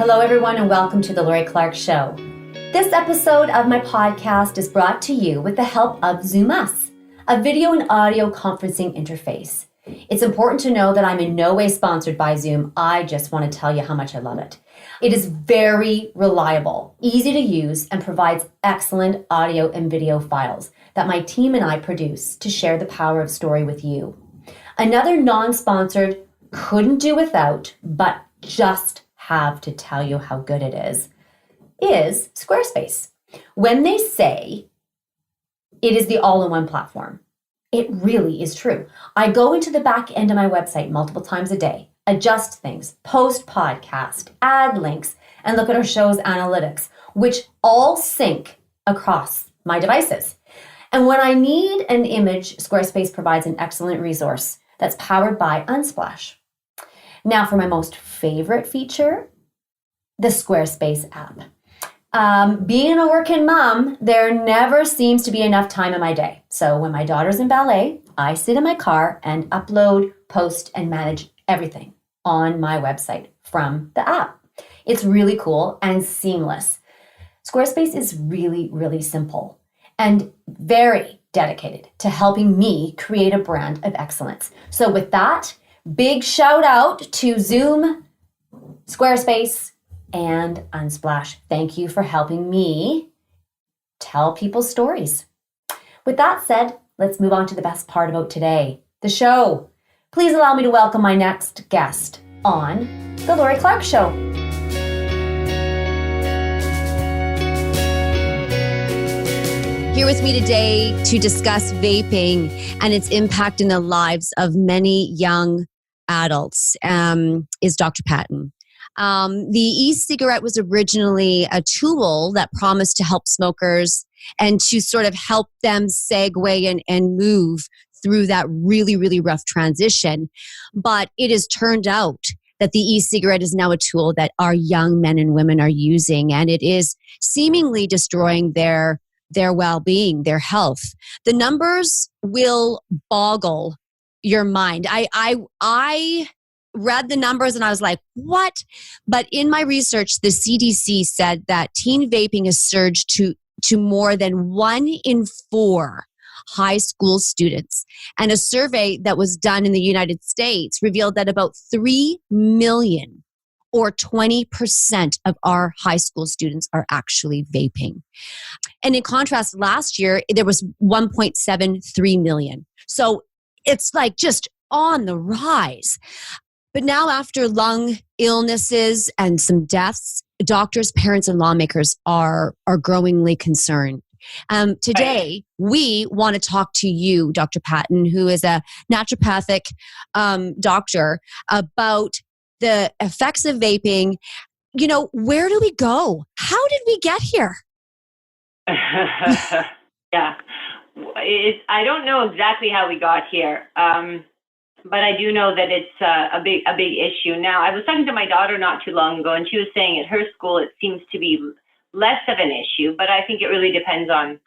Hello, everyone, and welcome to the Lori Clark Show. This episode of my podcast is brought to you with the help of Zoom Us, a video and audio conferencing interface. It's important to know that I'm in no way sponsored by Zoom. I just want to tell you how much I love it. It is very reliable, easy to use, and provides excellent audio and video files that my team and I produce to share the power of story with you. Another non-sponsored, couldn't do without, but just have to tell you how good it is Squarespace. When they say it is the all-in-one platform, it really is true. I go into the back end of my website multiple times a day, adjust things, post podcast, add links, and look at our show's analytics, which all sync across my devices. And when I need an image, Squarespace provides an excellent resource that's powered by Unsplash. Now for my most favorite feature, the Squarespace app. Being a working mom, there never seems to be enough time in my day. So when my daughter's in ballet, I sit in my car and upload, post, and manage everything on my website from the app. It's really cool and seamless. Squarespace is really, really simple and very dedicated to helping me create a brand of excellence. So with that, big shout out to Zoom, Squarespace, and Unsplash. Thank you for helping me tell people's stories. With that said, let's move on to the best part about today, the show. Please allow me to welcome my next guest on The Lori Clark Show. Here with me today to discuss vaping and its impact in the lives of many young adults is Dr. Patton. The e-cigarette was originally a tool that promised to help smokers and to sort of help them segue and move through that really, really rough transition. But it has turned out that the e-cigarette is now a tool that our young men and women are using, and it is seemingly destroying their well-being, their health. The numbers will boggle your mind. I read the numbers and I was like, what? But in my research, the CDC said that teen vaping has surged to more than 1 in 4 high school students. And a survey that was done in the United States revealed that about 3 million or 20% of our high school students are actually vaping. And in contrast, last year, there was 1.73 million. So it's like just on the rise. But now after lung illnesses and some deaths, doctors, parents, and lawmakers are growingly concerned. Today, we want to talk to you, Dr. Patton, who is a naturopathic doctor, about the effects of vaping. You know, where do we go? How did we get here? Yeah. I don't know exactly how we got here, but I do know that it's a big issue. Now, I was talking to my daughter not too long ago, and she was saying at her school it seems to be less of an issue, but I think it really depends on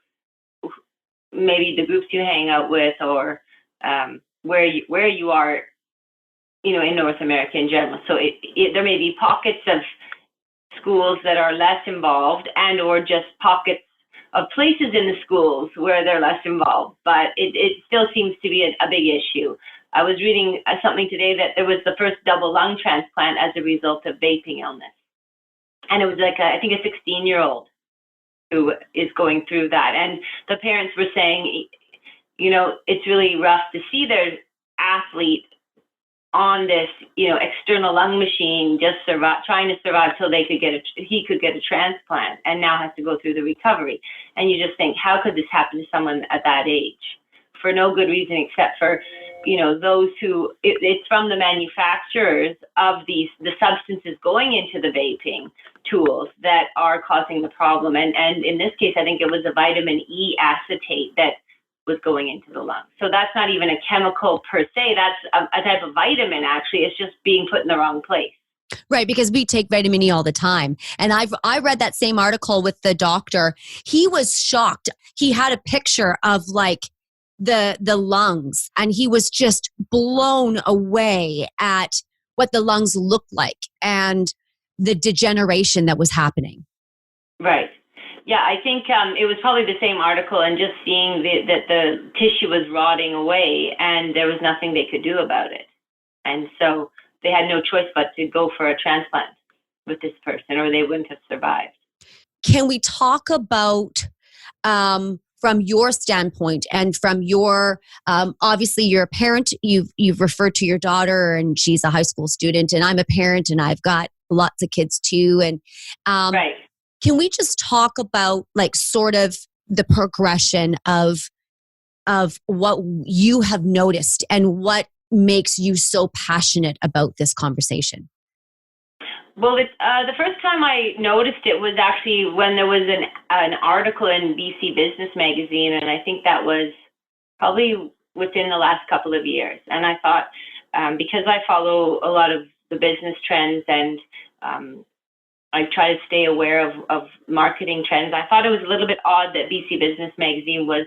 maybe the groups you hang out with or where you are, you know, in North America in general. So there may be pockets of schools that are less involved and or just pockets of places in the schools where they're less involved, but it still seems to be a big issue. I was reading something today that there was the first double lung transplant as a result of vaping illness. And it was like, I think a 16-year-old who is going through that. And the parents were saying, you know, it's really rough to see their athlete on this, you know, external lung machine, just trying to survive till he could get a transplant, and now has to go through the recovery. And you just think, how could this happen to someone at that age? For no good reason except for, you know, those who it's from the manufacturers of the substances going into the vaping tools that are causing the problem. And in this case, I think it was a vitamin E acetate that was going into the lungs. So that's not even a chemical per se. That's a type of vitamin, actually. It's just being put in the wrong place. Right, because we take vitamin E all the time. And I read that same article with the doctor. He was shocked. He had a picture of like the lungs, and he was just blown away at what the lungs looked like. And the degeneration that was happening. Right. Yeah, I think it was probably the same article, and just seeing that the tissue was rotting away and there was nothing they could do about it. And so they had no choice but to go for a transplant with this person, or they wouldn't have survived. Can we talk about, from your standpoint and from your, obviously you're a parent, you've referred to your daughter and she's a high school student, and I'm a parent and I've got lots of kids too. And Right. can we just talk about like sort of the progression of what you have noticed and what makes you so passionate about this conversation? Well, the first time I noticed it was actually when there was an article in BC Business Magazine, and I think that was probably within the last couple of years. And I thought, because I follow a lot of the business trends and I try to stay aware of marketing trends, I thought it was a little bit odd that BC Business Magazine was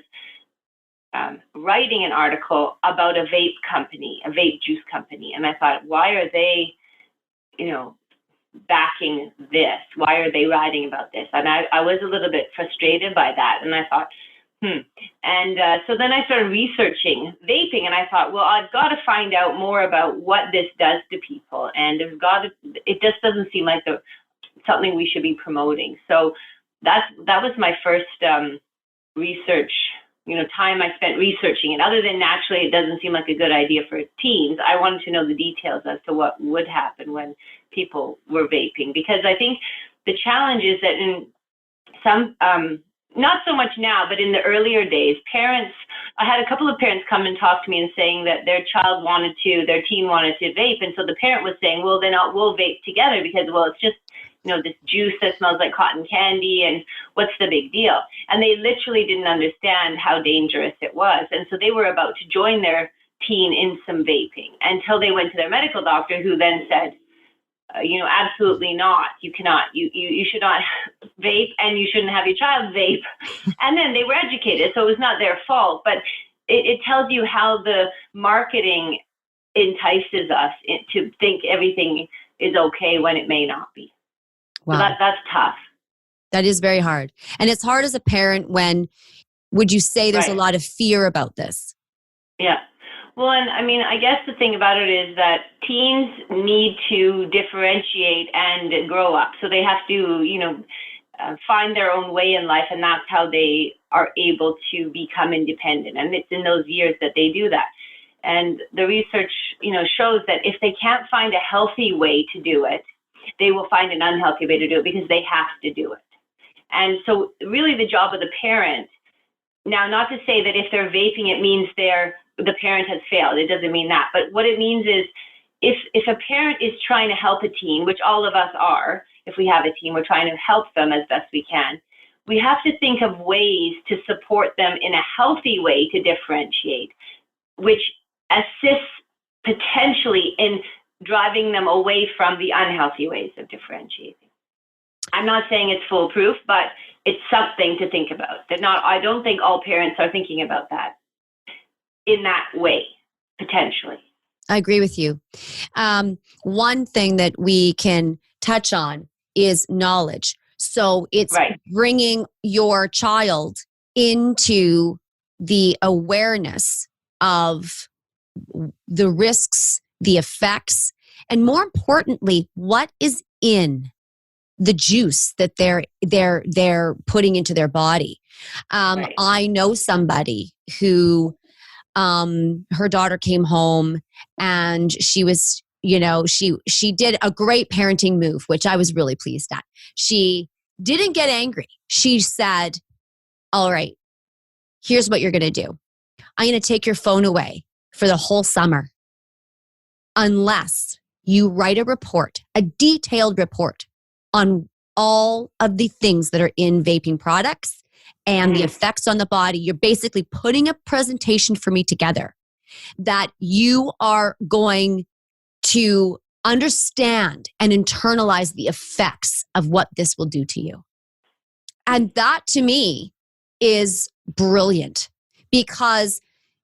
writing an article about a vape company, a vape juice company. And I thought, why are they, backing this? Why are they writing about this? And I was a little bit frustrated by that. And I thought, And so then I started researching vaping, and I thought, well, I've got to find out more about what this does to people. And it just doesn't seem like something we should be promoting. So that was my first research, time I spent researching it. Other than naturally, it doesn't seem like a good idea for teens, I wanted to know the details as to what would happen when people were vaping. Because I think the challenge is that in some, not so much now, but in the earlier days, I had a couple of parents come and talk to me and saying that their teen wanted to vape. And so the parent was saying, well, then we'll vape together because, well, it's just, this juice that smells like cotton candy, and what's the big deal? And they literally didn't understand how dangerous it was. And so they were about to join their teen in some vaping until they went to their medical doctor, who then said, absolutely not. You cannot, you should not vape, and you shouldn't have your child vape. And then they were educated, so it was not their fault, but it tells you how the marketing entices us to think everything is okay when it may not be. Wow. So that's tough. That is very hard. And it's hard as a parent when, would you say there's a lot of fear about this? Yeah. Well, and I guess the thing about it is that teens need to differentiate and grow up. So they have to, find their own way in life, and that's how they are able to become independent. And it's in those years that they do that. And the research, shows that if they can't find a healthy way to do it, they will find an unhealthy way to do it because they have to do it. And so really the job of the parent, now not to say that if they're vaping, it means the parent has failed. It doesn't mean that. But what it means is if a parent is trying to help a teen, which all of us are, if we have a teen, we're trying to help them as best we can. We have to think of ways to support them in a healthy way to differentiate, which assists potentially in driving them away from the unhealthy ways of differentiating. I'm not saying it's foolproof, but it's something to think about. I don't think all parents are thinking about that in that way, potentially. I agree with you. One thing that we can touch on is knowledge. So it's bringing your child into the awareness of the risks, the effects, and more importantly, what is in the juice that they're putting into their body. I know somebody who her daughter came home and she was, she did a great parenting move, which I was really pleased at. She didn't get angry. She said, all right, here's what you're going to do. I'm going to take your phone away for the whole summer unless you write a detailed report on all of the things that are in vaping products and the effects on the body. You're basically putting a presentation for me together that you are going to understand and internalize the effects of what this will do to you. And that to me is brilliant because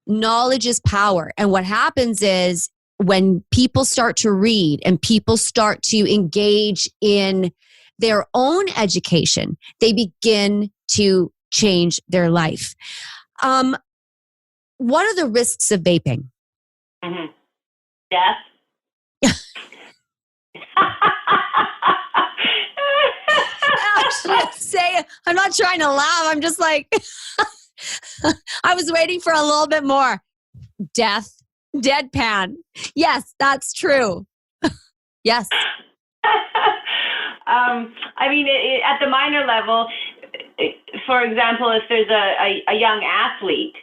knowledge is power. And what happens is when people start to read and people start to engage in their own education, they begin to change their life. What are the risks of vaping? Mm-hmm. Death. I'm not trying to laugh. I'm just like, I was waiting for a little bit more. Death, deadpan. Yes, that's true. Yes. I mean, at the minor level, for example, if there's a young athlete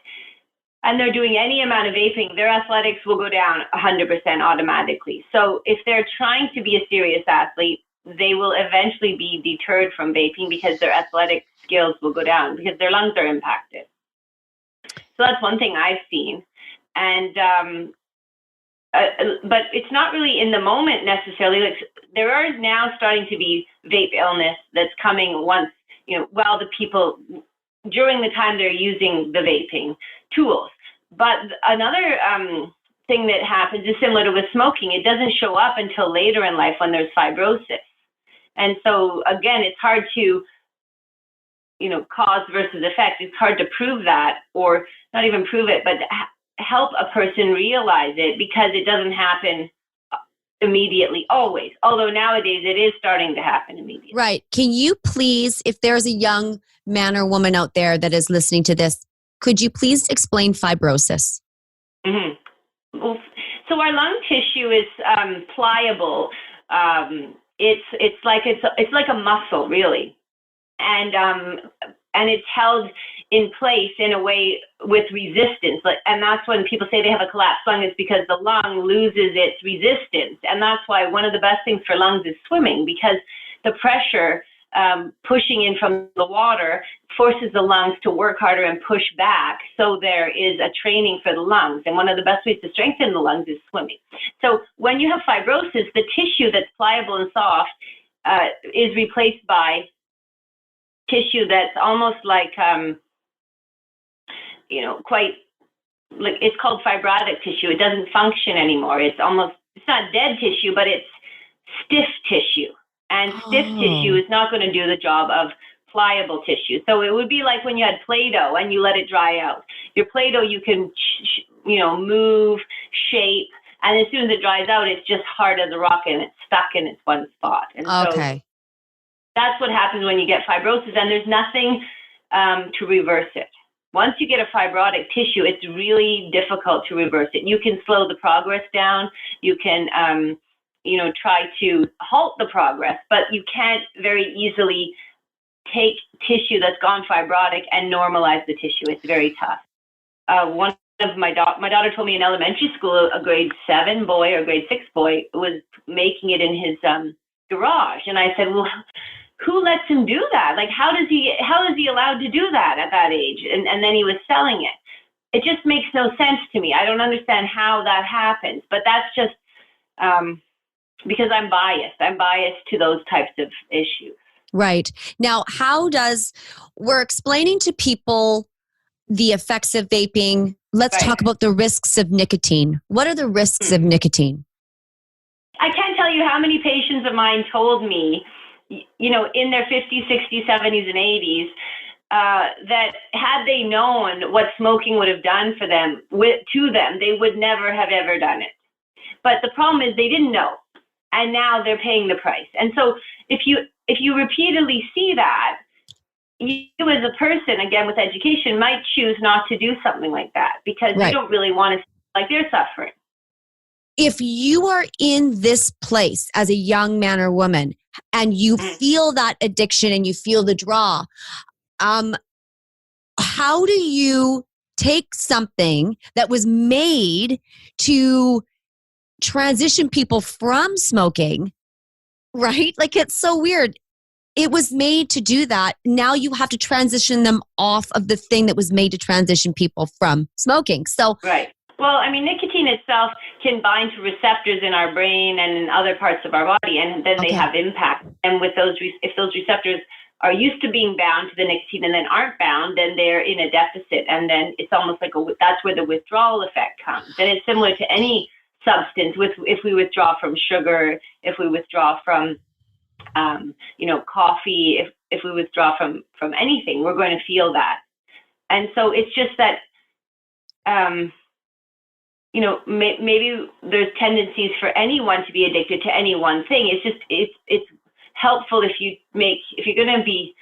and they're doing any amount of vaping, their athletics will go down 100% automatically. So if they're trying to be a serious athlete, they will eventually be deterred from vaping because their athletic skills will go down because their lungs are impacted. So that's one thing I've seen. And but it's not really in the moment necessarily. Like, there are now starting to be vape illness that's coming once, while the people, during the time they're using the vaping tools. But another thing that happens is similar to with smoking. It doesn't show up until later in life when there's fibrosis. And so, again, it's hard to, cause versus effect. It's hard to prove that, or not even prove it, but help a person realize it, because it doesn't happen immediately always. Although nowadays it is starting to happen immediately. Right. Can you please, if there's a young man or woman out there that is listening to this, could you please explain fibrosis? Mm-hmm. Well, so our lung tissue is pliable. It's like a muscle, really, and it's held in place in a way with resistance. And that's when people say they have a collapsed lung, is because the lung loses its resistance. And that's why one of the best things for lungs is swimming, because the pressure pushing in from the water forces the lungs to work harder and push back. So there is a training for the lungs. And one of the best ways to strengthen the lungs is swimming. So when you have fibrosis, the tissue that's pliable and soft is replaced by tissue that's almost like, quite, like, it's called fibrotic tissue. It doesn't function anymore. It's not dead tissue, but it's stiff tissue. And stiff tissue is not going to do the job of pliable tissue. So it would be like when you had Play-Doh and you let it dry out. Your Play-Doh, you can, move, shape, and as soon as it dries out, it's just hard as a rock and it's stuck in its one spot. And okay. So that's what happens when you get fibrosis, and there's nothing to reverse it. Once you get a fibrotic tissue, it's really difficult to reverse it. You can slow the progress down. You can, try to halt the progress, but you can't very easily take tissue that's gone fibrotic and normalize the tissue. It's very tough. One of my daughter told me in elementary school, a grade 7 boy or grade 6 boy was making it in his garage, and I said, well, who lets him do that? Like, how is he allowed to do that at that age? And then he was selling it. It just makes no sense to me. I don't understand how that happens, but that's just because I'm biased. I'm biased to those types of issues. Right. Now, we're explaining to people the effects of vaping. Let's talk about the risks of nicotine. What are the risks of nicotine? I can't tell you how many patients of mine told me, in their 50s, 60s, 70s, and 80s, that had they known what smoking would have done for them, to them, they would never have ever done it. But the problem is they didn't know, and now they're paying the price. And so if you repeatedly see that, you as a person, again with education, might choose not to do something like that because you don't really want to feel like they're suffering. If you are in this place as a young man or woman and you feel that addiction and you feel the draw, how do you take something that was made to transition people from smoking, right? Like, it's so weird. It was made to do that. Now you have to transition them off of the thing that was made to transition people from smoking. So, right. Well, I mean, nicotine itself can bind to receptors in our brain and in other parts of our body, and then they have impact. And with those, if those receptors are used to being bound to the nicotine and then aren't bound, then they're in a deficit. And then it's almost like that's where the withdrawal effect comes. And it's similar to any substance. If we withdraw from sugar, if we withdraw from coffee, if we withdraw from anything, we're going to feel that. And so it's just that maybe there's tendencies for anyone to be addicted to any one thing. It's helpful if you're going to be,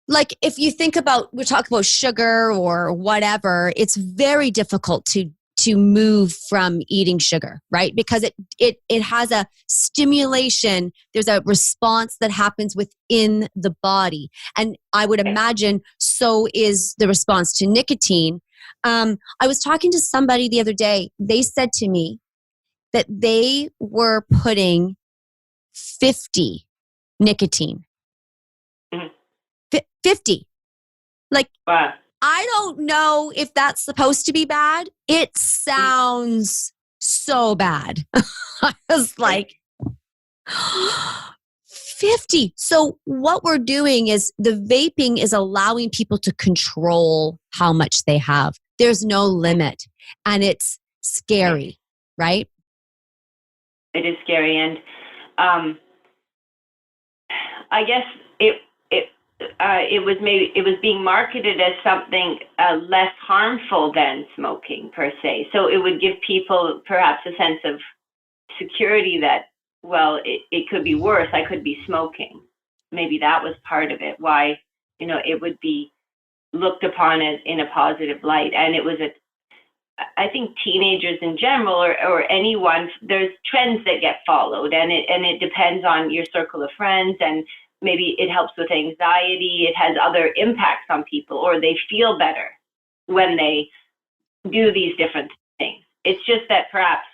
like, if you think about, we're talking about sugar or whatever, it's very difficult to move from eating sugar, right? Because it has a stimulation. There's a response that happens within the body. And I would imagine so is the response to nicotine. I was talking to somebody the other day. They said to me that they were putting 50 nicotine. Mm-hmm. 50. Like, wow. I don't know if that's supposed to be bad. It sounds so bad. I was like, 50. So what we're doing is the vaping is allowing people to control how much they have. There's no limit. And it's scary, right? It is scary. And I guess it was being marketed as something less harmful than smoking per se. So it would give people perhaps a sense of security that, well, it could be worse. I could be smoking. Maybe that was part of it. Why, it would be looked upon as in a positive light. And it was I think teenagers in general or anyone, there's trends that get followed, and it depends on your circle of friends, and maybe it helps with anxiety. It has other impacts on people, or they feel better when they do these different things. It's just that perhaps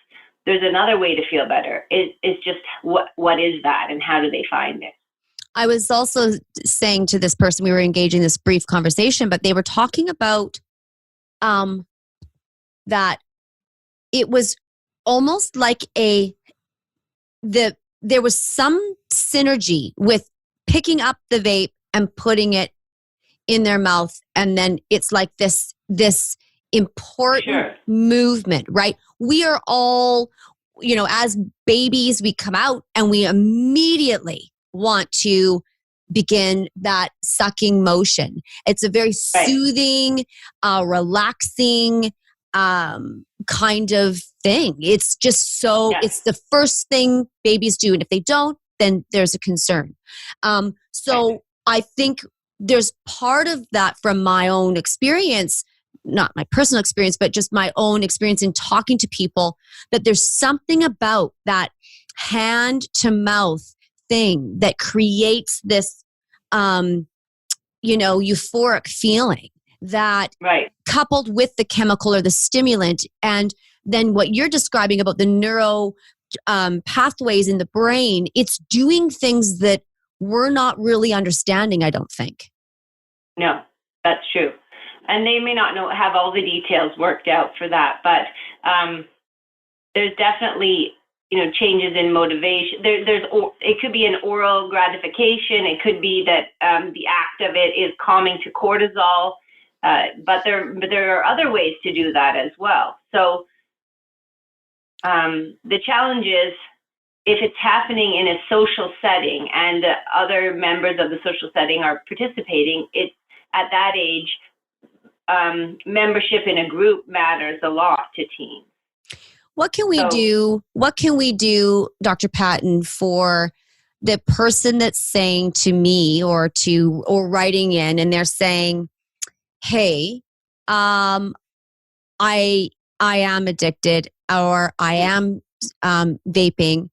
there's another way to feel better. It's just what is that, and how do they find it? I was also saying to this person, we were engaging this brief conversation, but they were talking about that it was almost like there was some synergy with picking up the vape and putting it in their mouth, and then it's like this important movement, right? We are all, as babies, we come out and we immediately want to begin that sucking motion. It's a very soothing, relaxing kind of thing. It's just it's the first thing babies do. And if they don't, then there's a concern. So I think there's part of that from my own experience, not my personal experience, but just my own experience in talking to people, that there's something about that hand to mouth thing that creates this, euphoric feeling that coupled with the chemical or the stimulant, and then what you're describing about the neuro pathways in the brain, it's doing things that we're not really understanding, I don't think. No, that's true. And they may not have all the details worked out for that, but there's definitely, changes in motivation. It could be an oral gratification. It could be that the act of it is calming to cortisol. But there are other ways to do that as well. So the challenge is, if it's happening in a social setting and other members of the social setting are participating, it's at that age, membership in a group matters a lot to teens. What can we do? What can we do, Dr. Patton, for the person that's saying to me or writing in, and they're saying, "Hey, I am addicted, or I am vaping.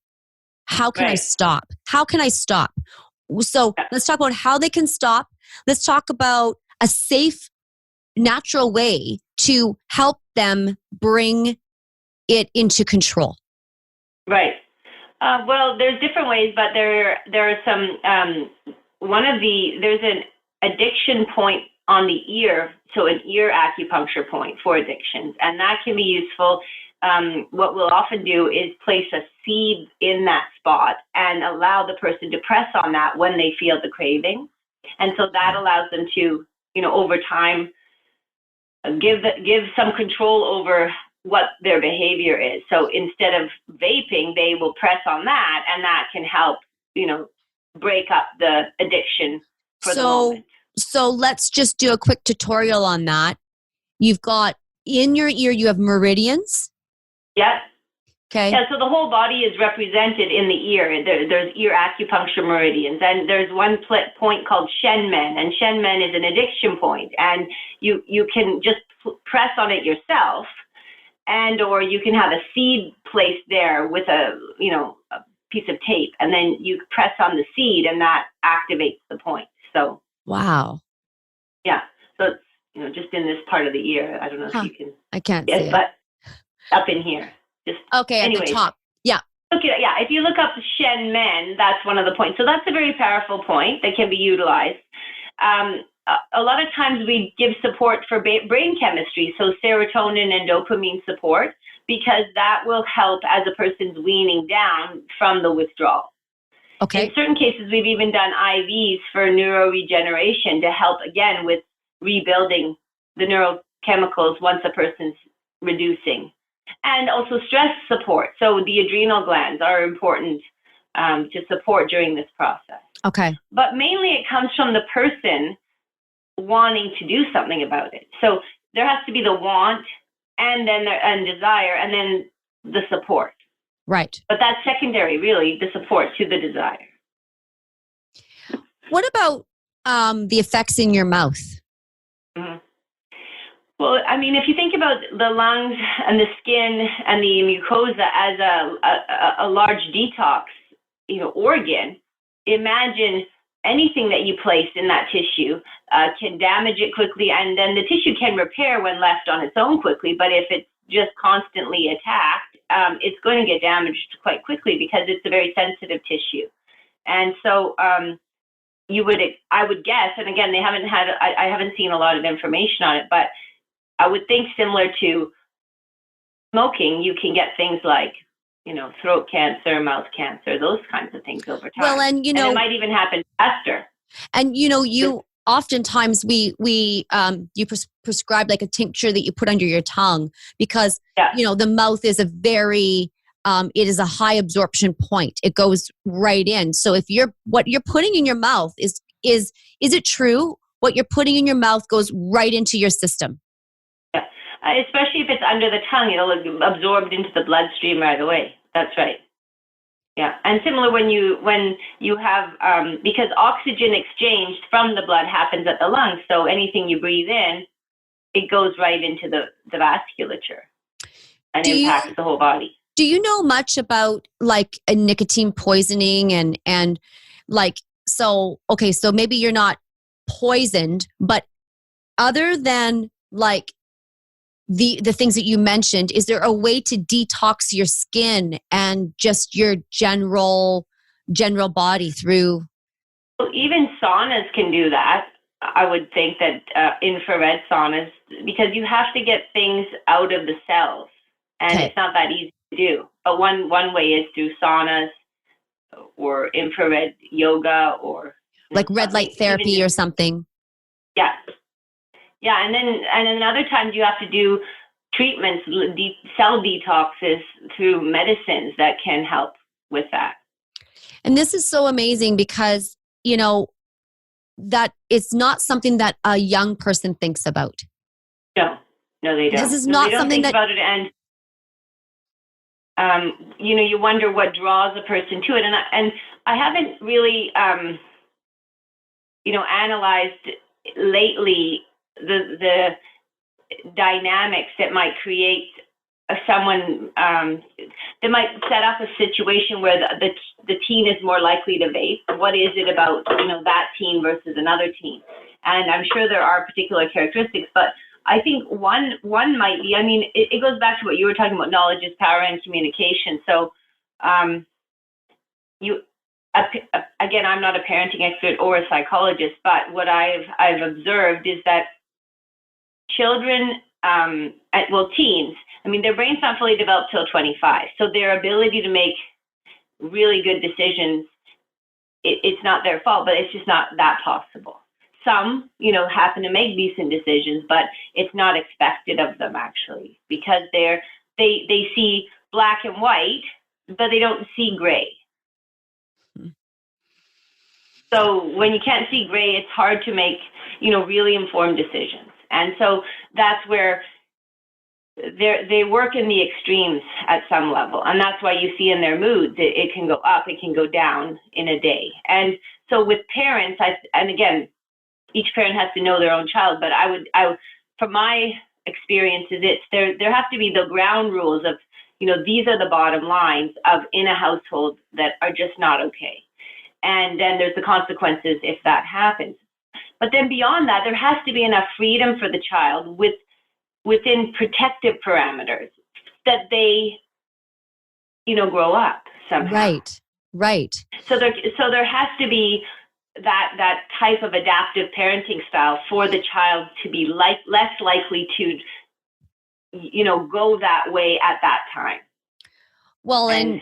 How can I stop? How can I stop?" So let's talk about how they can stop. Let's talk about a safe, natural way to help them bring it into control. Right. Well, there's different ways, but there are some. There's an addiction point on the ear, so an ear acupuncture point for addictions, and that can be useful. What we'll often do is place a seed in that spot and allow the person to press on that when they feel the craving. And so that allows them to, over time, give some control over what their behavior is. So instead of vaping, they will press on that, and that can help, break up the addiction for the moment. So let's just do a quick tutorial on that. You've got in your ear, you have meridians. Yeah. Okay. Yeah, so the whole body is represented in the ear. There's ear acupuncture meridians, and there's one point called Shenmen, and Shenmen is an addiction point, and you can just press on it yourself, or you can have a seed placed there with a piece of tape, and then you press on the seed, and that activates the point. So wow. Yeah, so it's just in this part of the ear. I don't know if you can. I can't see it, but up in here. Okay, anyways, at the top. Yeah. Okay, yeah. If you look up Shen Men, that's one of the points. So that's a very powerful point that can be utilized. A lot of times we give support for brain chemistry, so serotonin and dopamine support, because that will help as a person's weaning down from the withdrawal. Okay. In certain cases, we've even done IVs for neuroregeneration to help, again, with rebuilding the neurochemicals once a person's reducing. And also stress support. So the adrenal glands are important to support during this process. Okay. But mainly it comes from the person wanting to do something about it. So there has to be the want and then desire and then the support. Right. But that's secondary, really, the support to the desire. What about the effects in your mouth? Mm-hmm. Well, I mean, if you think about the lungs and the skin and the mucosa as a large detox, organ, imagine anything that you place in that tissue can damage it quickly, and then the tissue can repair when left on its own quickly. But if it's just constantly attacked, it's going to get damaged quite quickly because it's a very sensitive tissue. And so I would guess, and again, I haven't seen a lot of information on it, but I would think similar to smoking, you can get things like, throat cancer, mouth cancer, those kinds of things over time. Well, and it might even happen faster. And you oftentimes you prescribe like a tincture that you put under your tongue because the mouth is it is a high absorption point. It goes right in. So if what you're putting in your mouth is it true? What you're putting in your mouth goes right into your system. Yeah, especially if it's under the tongue, it'll absorb into the bloodstream right away. That's right. Yeah, and similar when you have because oxygen exchanged from the blood happens at the lungs. So anything you breathe in, it goes right into the vasculature and impacts the whole body. Do you know much about like a nicotine poisoning and like so maybe you're not poisoned, but other than like the things that you mentioned, is there a way to detox your skin and just your general body through? Well, even saunas can do that. I would think that infrared saunas, because you have to get things out of the cells, and it's not that easy to do. But one way is through saunas or infrared yoga or like red light therapy or something. Yeah. Yeah, and then other times you have to do treatments, cell detoxes through medicines that can help with that. And this is so amazing because, that it's not something that a young person thinks about. No, they don't. This is not something that... about it, and you wonder what draws a person to it. And I haven't really, analyzed lately the dynamics that might create someone that might set up a situation where the teen is more likely to vape. What is it about that teen versus another teen? And I'm sure there are particular characteristics, but I think one might be. I mean, it goes back to what you were talking about: knowledge is power and communication. So, again, I'm not a parenting expert or a psychologist, but what I've observed is that children, teens, I mean, their brain's not fully developed till 25. So their ability to make really good decisions, it's not their fault, but it's just not that possible. Some, happen to make decent decisions, but it's not expected of them actually, because they're they see black and white, but they don't see gray. So when you can't see gray, it's hard to make, really informed decisions. And so that's where they work in the extremes at some level. And that's why you see in their moods, it can go up, it can go down in a day. And so with parents, and again, each parent has to know their own child, but I from my experiences, there have to be the ground rules of, these are the bottom lines of in a household that are just not okay. And then there's the consequences if that happens. But then beyond that, there has to be enough freedom for the child within protective parameters that they, grow up somehow. Right. So there has to be that type of adaptive parenting style for the child to be less likely to, go that way at that time. Well, and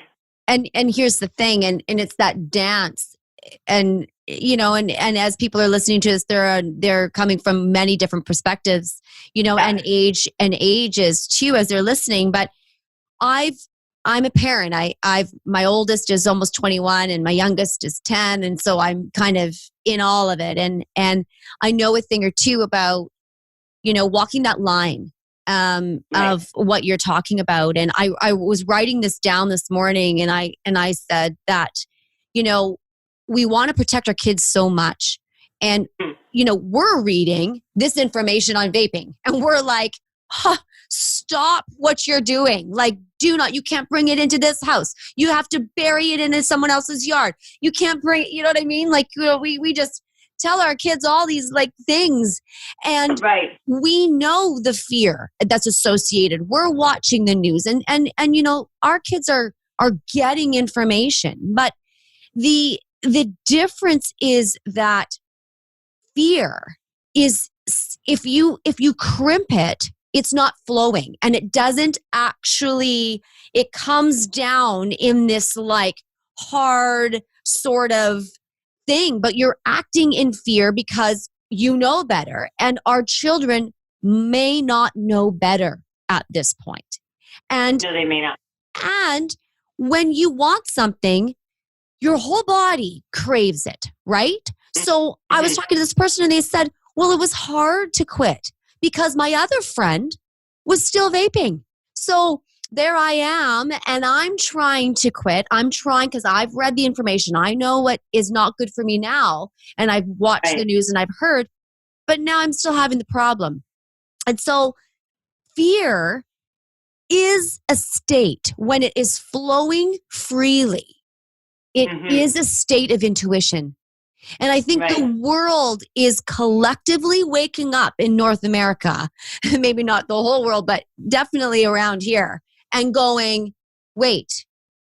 here's the thing, and it's that dance, and and as people are listening to this, they're coming from many different perspectives, and ages too as they're listening. But I'm a parent. My oldest is almost 21 and my youngest is 10, and so I'm kind of in all of it, and I know a thing or two about walking that line. Right. Of what you're talking about. And I was writing this down this morning, and I said that, we want to protect our kids so much. And, we're reading this information on vaping and we're like, stop what you're doing. Like, you can't bring it into this house. You have to bury it in someone else's yard. You can't bring, you know what I mean? Like, we just tell our kids all these like things, and right. We know the fear that's associated. We're watching the news, and our kids are getting information, but the difference is that fear is, if you crimp it, it's not flowing, and it doesn't actually, it comes down in this like hard sort of thing, but you're acting in fear because you know better, and our children may not know better at this point. And no, they may not. And when you want something, your whole body craves it, right? So I was talking to this person and they said, well, it was hard to quit because my other friend was still vaping. So there I am, and I'm trying to quit. I'm trying because I've read the information. I know what is not good for me now, and I've watched the news and I've heard, but now I'm still having the problem. And so fear is a state when it is flowing freely. It is a state of intuition. And I think the world is collectively waking up in North America, maybe not the whole world, but definitely around here, and going, wait,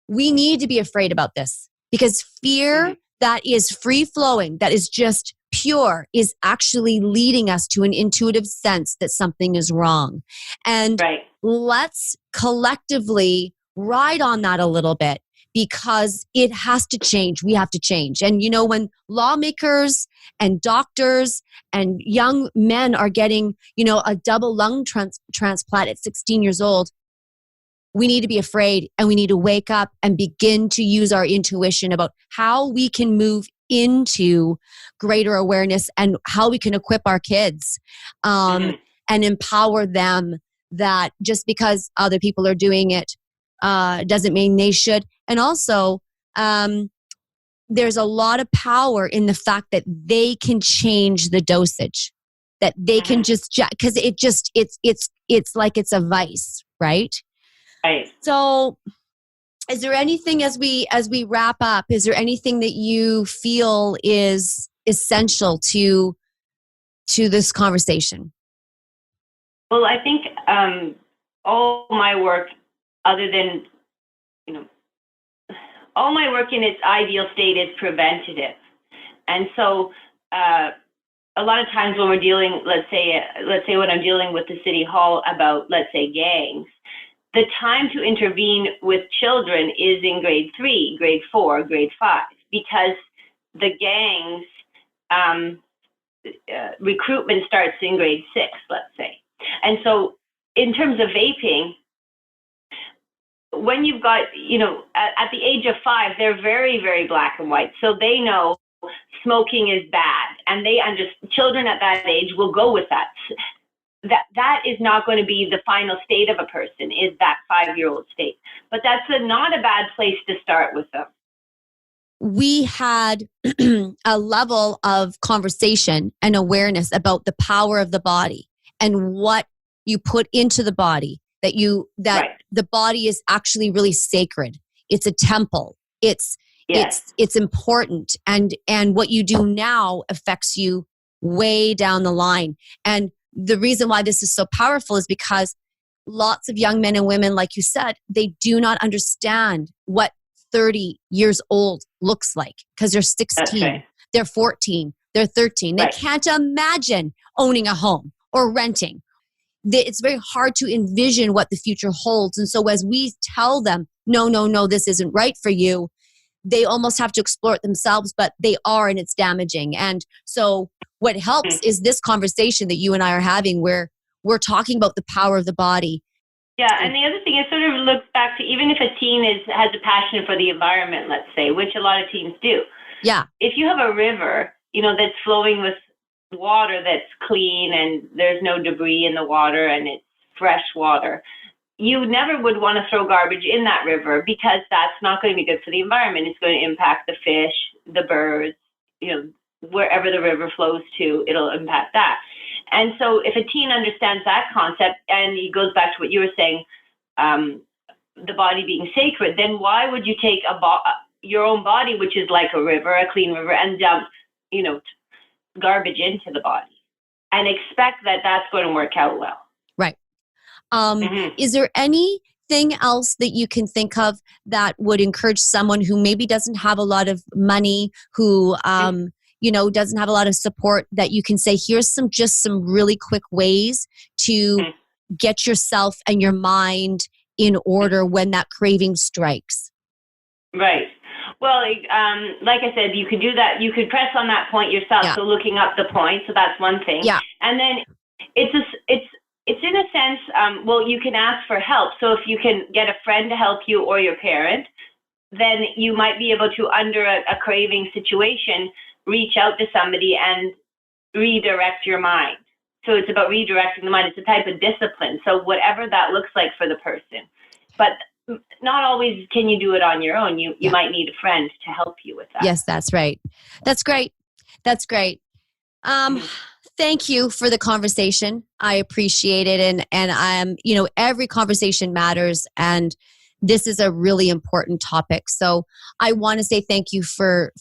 we need to be afraid about this, because fear that is free flowing, that is just pure, is actually leading us to an intuitive sense that something is wrong. And let's collectively ride on that a little bit, because it has to change. We have to change. And when lawmakers and doctors and young men are getting, a double lung transplant at 16 years old, we need to be afraid, and we need to wake up and begin to use our intuition about how we can move into greater awareness and how we can equip our kids and empower them, that just because other people are doing it doesn't mean they should. And also, there's a lot of power in the fact that they can change the dosage, that they can just, because it's like it's a vice, right? Right. So is there anything, as we wrap up, is there anything that you feel is essential to this conversation? Well, I think all my work, other than, all my work in its ideal state is preventative. And so a lot of times when we're dealing, let's say when I'm dealing with the city hall about, let's say, gangs, the time to intervene with children is in grade 3, grade 4, grade 5, because the gangs recruitment starts in grade 6, let's say. And so in terms of vaping, when you've got, at the age of 5, they're very, very black and white. So they know smoking is bad, and children at that age will go with that. That is not going to be the final state of a person, is that 5-year-old state. But that's not a bad place to start with them. We had a level of conversation and awareness about the power of the body and what you put into the body, that Right. the body is actually really sacred. It's a temple. It's important. And what you do now affects you way down the line. And the reason why this is so powerful is because lots of young men and women, like you said, they do not understand what 30 years old looks like, because they're 16, right. They're 14, they're 13. They Right. can't imagine owning a home or renting. It's very hard to envision what the future holds. And so as we tell them, no, this isn't right for you, they almost have to explore it themselves, but they are, and it's damaging. And so what helps is this conversation that you and I are having, where we're talking about the power of the body. Yeah, and the other thing, it sort of looks back to, even if a teen has a passion for the environment, let's say, which a lot of teens do. Yeah. If you have a river, that's flowing with water that's clean and there's no debris in the water and it's fresh water, you never would want to throw garbage in that river, because that's not going to be good for the environment. It's going to impact the fish, the birds, wherever the river flows to, it'll impact that. And so if a teen understands that concept, and it goes back to what you were saying, the body being sacred, then why would you take your own body, which is like a river, a clean river, and dump, garbage into the body and expect that that's going to work out well? Right. Is there anything else that you can think of that would encourage someone who maybe doesn't have a lot of money, who doesn't have a lot of support, that you can say, here's some really quick ways to get yourself and your mind in order when that craving strikes? Right. Well, like I said, you could do that. You could press on that point yourself. Yeah. So looking up the point. So that's one thing. Yeah. And then it's in a sense, you can ask for help. So if you can get a friend to help you, or your parent, then you might be able to, under a craving situation, reach out to somebody and redirect your mind. So it's about redirecting the mind. It's a type of discipline. So whatever that looks like for the person. But not always can you do it on your own. You might need a friend to help you with that. Yes, that's right. That's great. That's great. Thank you for the conversation. I appreciate it. And I'm, every conversation matters, and this is a really important topic. So I want to say thank you for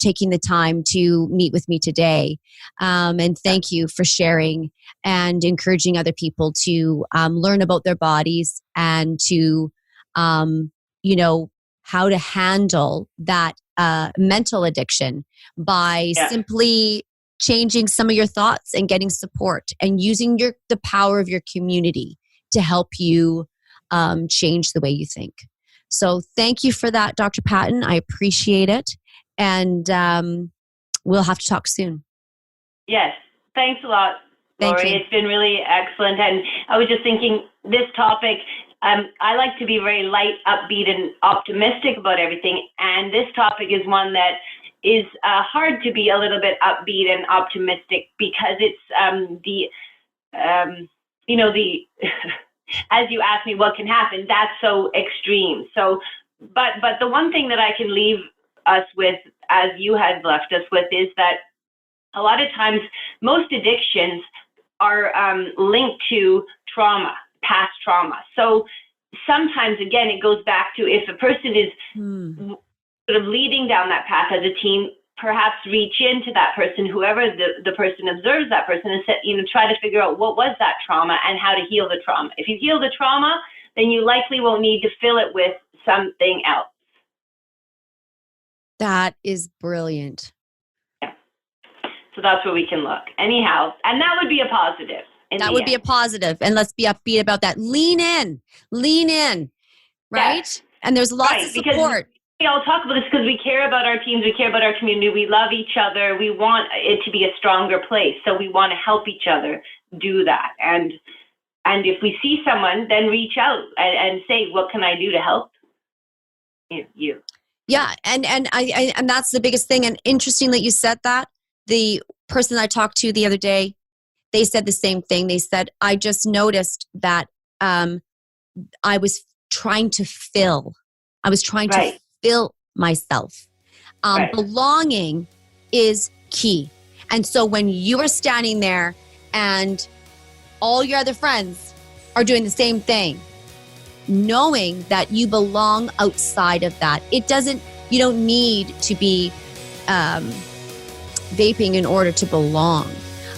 taking the time to meet with me today. And thank you for sharing and encouraging other people to learn about their bodies, and to, how to handle that mental addiction by simply changing some of your thoughts and getting support, and using the power of your community to help you change the way you think. So thank you for that, Dr. Patton. I appreciate it. And we'll have to talk soon. Yes. Thanks a lot, Lori. Thank you. It's been really excellent. And I was just thinking, this topic, I like to be very light, upbeat, and optimistic about everything. And this topic is one that is hard to be a little bit upbeat and optimistic, because it's as you asked me what can happen, that's so extreme. So, but the one thing that I can leave us with, as you had left us with, is that a lot of times most addictions are linked to trauma, past trauma. So sometimes, again, it goes back to, if a person is sort of leading down that path as a teen, perhaps reach into that person, whoever the person observes that person, and try to figure out what was that trauma and how to heal the trauma. If you heal the trauma, then you likely won't need to fill it with something else. That is brilliant. Yeah. So that's where we can look. Anyhow, and that would be a positive. That would be a positive. And let's be upbeat about that. Lean in, right? Yes. And there's lots of support. We all talk about this because we care about our teams, we care about our community, we love each other, we want it to be a stronger place. So we want to help each other do that. And And if we see someone, then reach out and say, what can I do to help you? Yeah. And that's the biggest thing. And interesting that you said that. The person I talked to the other day, they said the same thing. They said, I just noticed that I was trying to fill. I was trying to fill myself. Belonging is key. And so when you are standing there and all your other friends are doing the same thing, knowing that you belong outside of that, you don't need to be vaping in order to belong.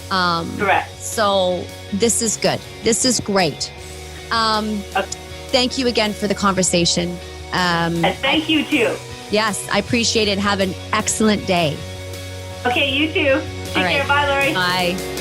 Correct. So this is good. This is great. Thank you again for the conversation. Thank you too. Yes, I appreciate it. Have an excellent day. Okay, you too. Take care. Bye, Lori. Bye.